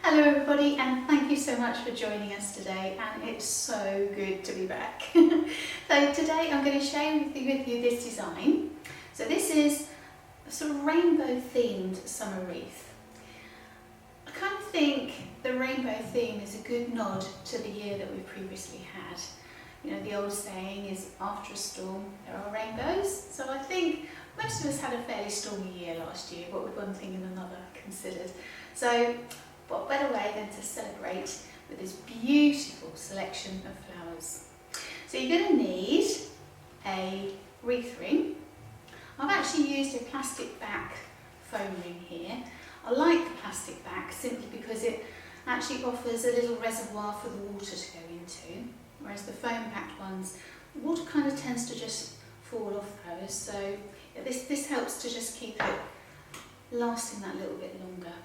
Hello everybody, and thank you so much for joining us today, and it's so good to be back. So today I'm going to share with you this design. So this is a sort of rainbow themed summer wreath. I kind of think the rainbow theme is a good nod to the year that we previously had. You know, the old saying is, after a storm there are rainbows. So I think most of us had a fairly stormy year last year, what with one thing and another considered. So what better way than to celebrate with this beautiful selection of flowers. So you're going to need a wreath ring. I've actually used a plastic back foam ring here. I like the plastic back simply because it actually offers a little reservoir for the water to go into, whereas the foam backed ones, the water kind of tends to just fall off those. So yeah, this helps to just keep it lasting that little bit longer.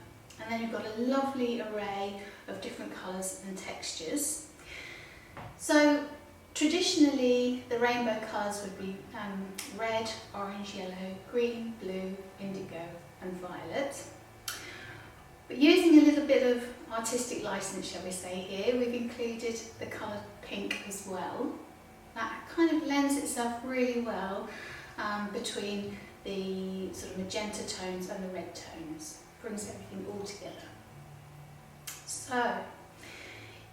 And then you've got a lovely array of different colours and textures. So traditionally the rainbow colours would be red, orange, yellow, green, blue, indigo and violet. But using a little bit of artistic licence, shall we say, here, we've included the colour pink as well. That kind of lends itself really well between the sort of magenta tones and the red tones. Brings everything all together. So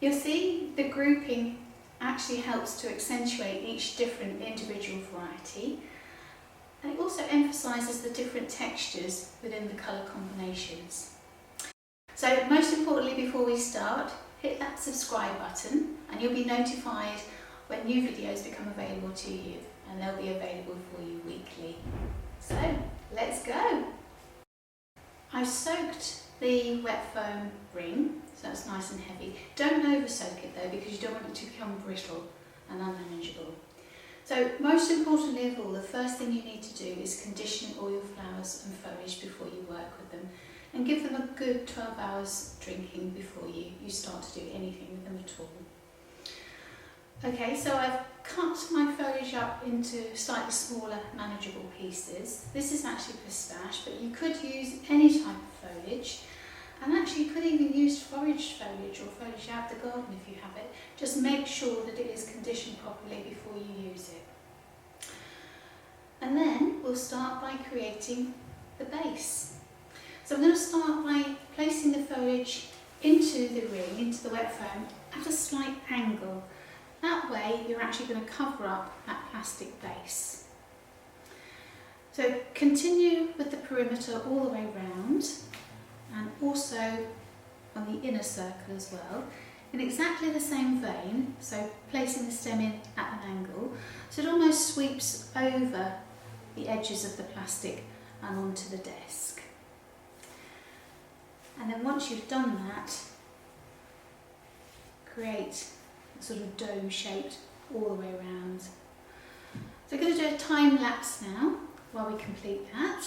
you'll see the grouping actually helps to accentuate each different individual variety, and it also emphasises the different textures within the colour combinations. So most importantly, before we start, hit that subscribe button and you'll be notified when new videos become available to you, and they'll be available for you weekly. So let's go. I've soaked the wet foam ring, so that's nice and heavy. Don't over soak it though, because you don't want it to become brittle and unmanageable. So most importantly of all, the first thing you need to do is condition all your flowers and foliage before you work with them, and give them a good 12 hours drinking before you start to do anything with them at all. Okay, so I've cut my foliage up into slightly smaller, manageable pieces. This is actually pistache, but you could use any type of foliage, and actually you could even use forage foliage or foliage out the garden if you have it. Just make sure that it is conditioned properly before you use it. And then we'll start by creating the base. So I'm going to start by placing the foliage into the ring, into the wet foam, at a slight angle. That way you're actually going to cover up that plastic base. So continue with the perimeter all the way round, and also on the inner circle as well, in exactly the same vein, so placing the stem in at an angle, so it almost sweeps over the edges of the plastic and onto the desk. And then once you've done that, create sort of dome shaped all the way around. So I'm going to do a time lapse now while we complete that.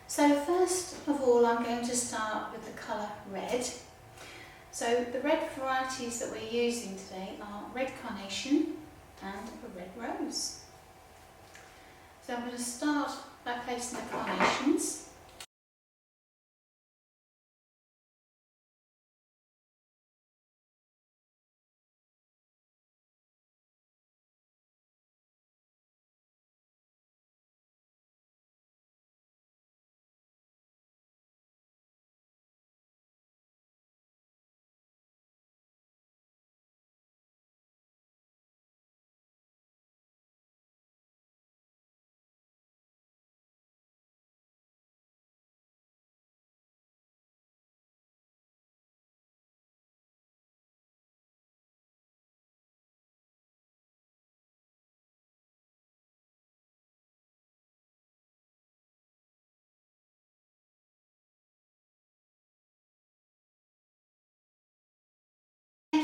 So first of all, I'm going to start with the colour red. So the red varieties that we're using today are red carnation and a red rose. So I'm going to start by placing the carnations.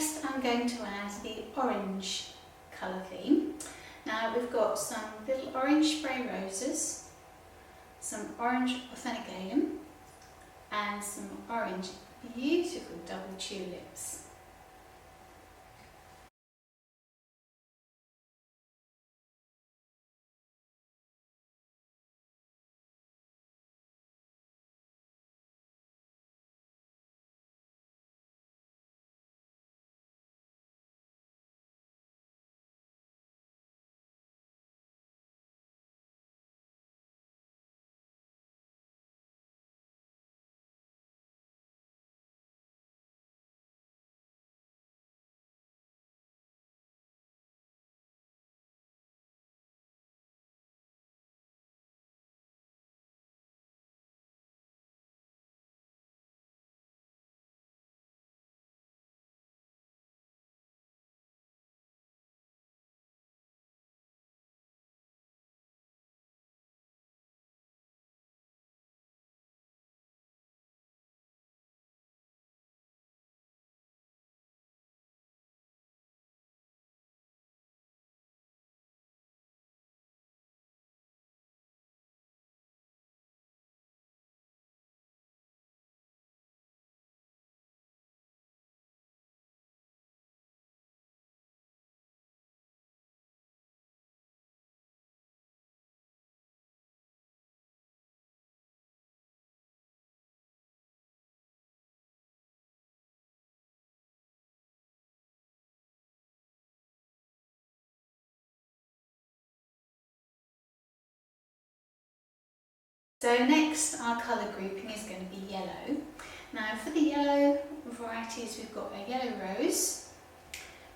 next I'm going to add the orange colour theme. Now we've got some little orange spray roses, some orange authentic alum and some orange beautiful double tulips. So next our colour grouping is going to be yellow. Now for the yellow varieties we've got a yellow rose,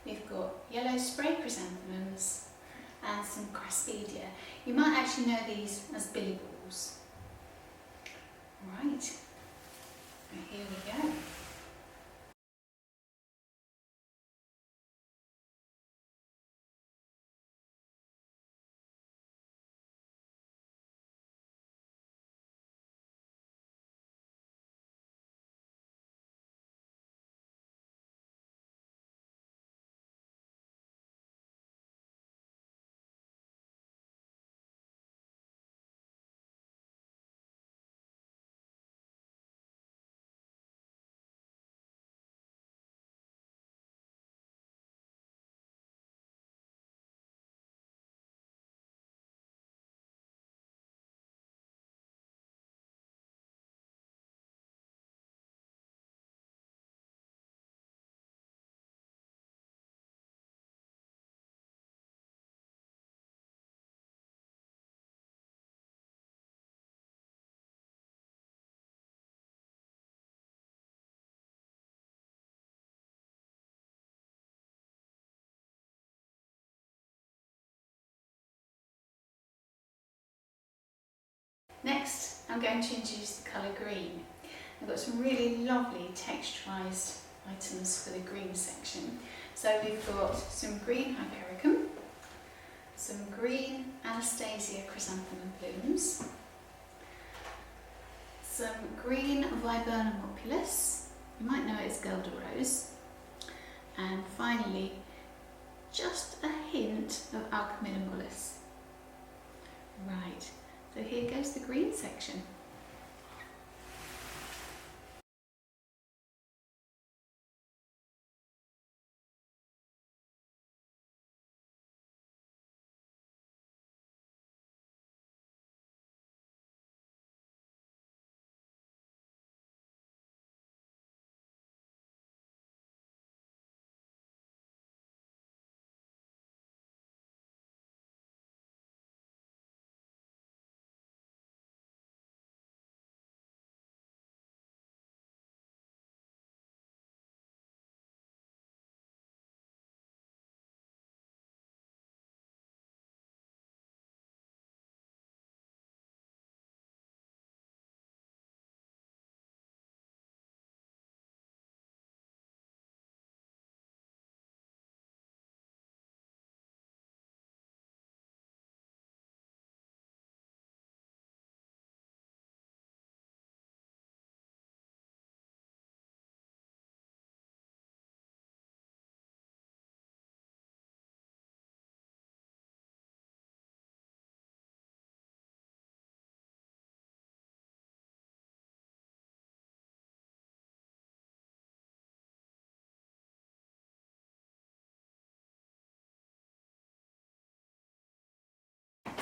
we've got yellow spray chrysanthemums and some craspedia. You might actually know these as billy balls. Right, and here we go. Next, I'm going to introduce the colour green. I've got some really lovely texturised items for the green section. So we've got some green hypericum, some green Anastasia chrysanthemum blooms, some green viburnum opulus, you might know it as Guelder Rose, and finally just a hint of Alchemillumulus. Right. So here goes the green section.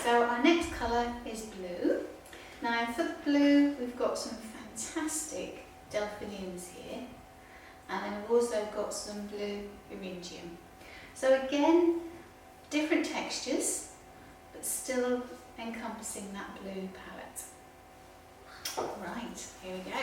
So our next colour is blue. Now for the blue we've got some fantastic delphiniums here, and then we've also got some blue eryngium. So again, different textures, but still encompassing that blue palette. Right, here we go.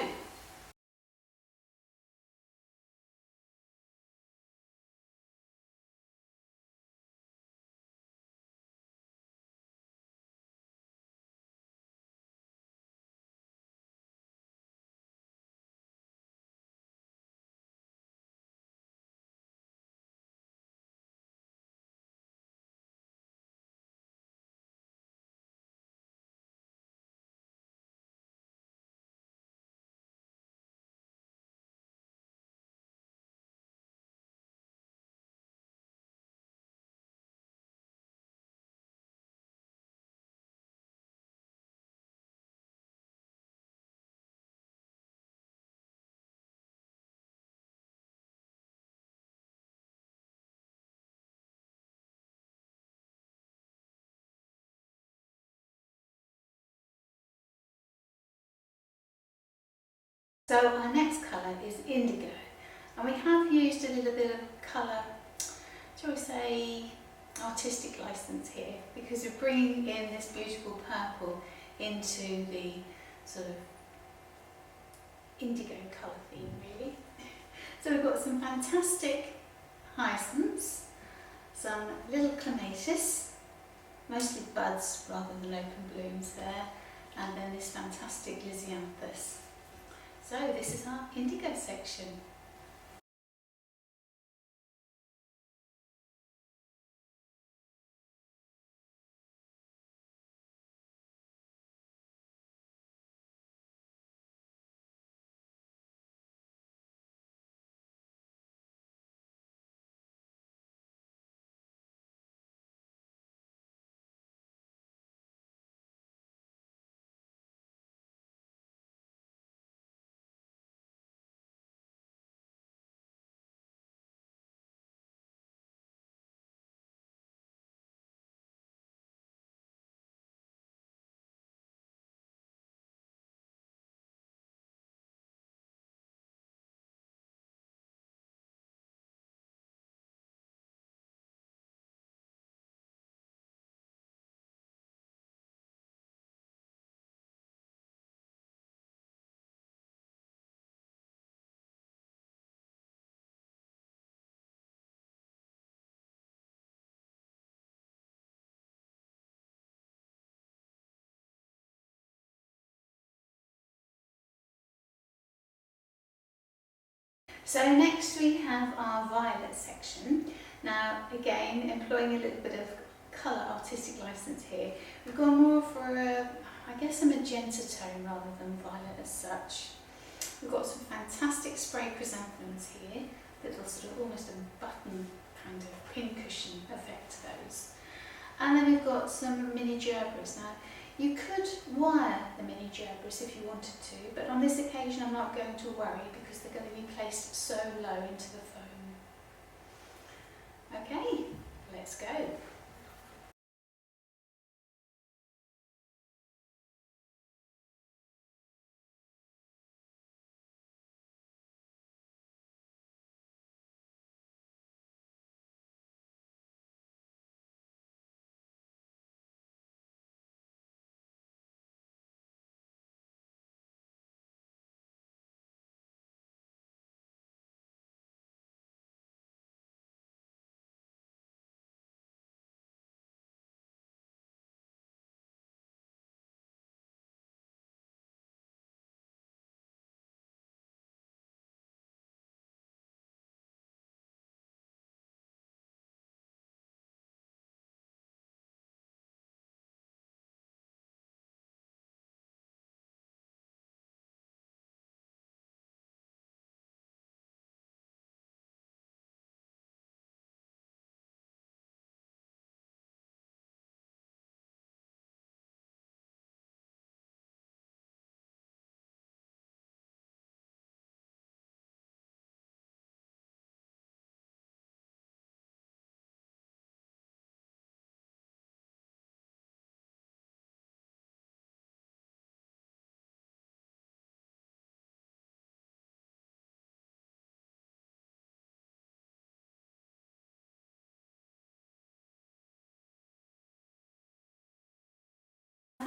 So our next colour is indigo, and we have used a little bit of colour, shall we say, artistic license here, because we're bringing in this beautiful purple into the sort of indigo colour theme really. So we've got some fantastic hyacinths, some little clematis, mostly buds rather than open blooms there, and then this fantastic lisianthus. So this is our indigo section. So next we have our violet section. Now again, employing a little bit of colour artistic license here, we've gone more for I guess a magenta tone rather than violet as such. We've got some fantastic spray chrysanthemums here, little sort of almost a button kind of pincushion effect to those. And then we've got some mini gerberas. Now you could wire the mini gerberas if you wanted to, but on this occasion I'm not going to worry because they're going to be placed so low into the foam. Okay, let's go.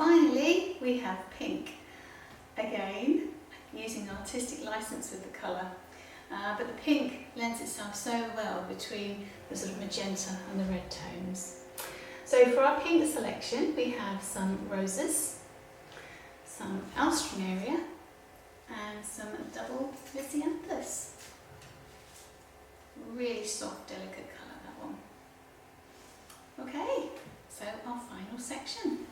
finally we have pink. Again, using artistic license with the colour. But the pink lends itself so well between the sort of magenta and the red tones. So for our pink selection, we have some roses, some alstroemeria, and some double lisianthus. Really soft, delicate colour, that one. Okay, so our final section.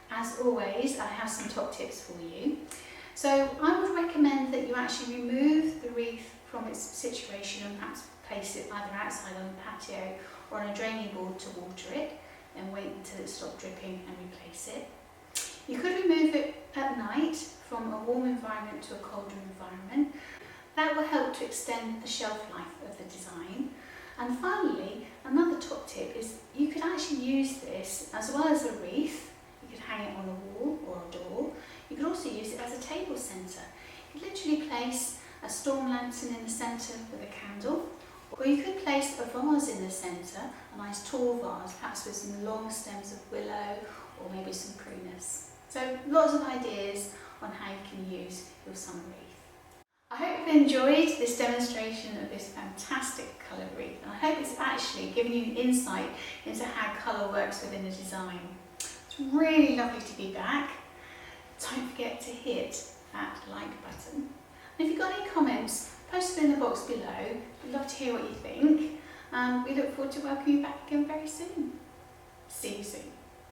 As always, I have some top tips for you. So I would recommend that you actually remove the wreath from its situation and perhaps place it either outside on the patio or on a draining board to water it, and wait until it stops dripping and replace it. You could remove it at night from a warm environment to a colder environment. That will help to extend the shelf life of the design. And finally, another top tip is you could actually use this as well as a wreath. You could hang it on a wall or a door. You could also use it as a table centre. You could literally place a storm lantern in the centre with a candle, or you could place a vase in the centre, a nice tall vase, perhaps with some long stems of willow or maybe some prunus. So lots of ideas on how you can use your summer wreath. I hope you've enjoyed this demonstration of this fantastic colour wreath, and I hope it's actually given you an insight into how colour works within a design. It's really lovely to be back. Don't forget to hit that like button. And if you've got any comments, post them in the box below. We'd love to hear what you think. We look forward to welcoming you back again very soon. See you soon.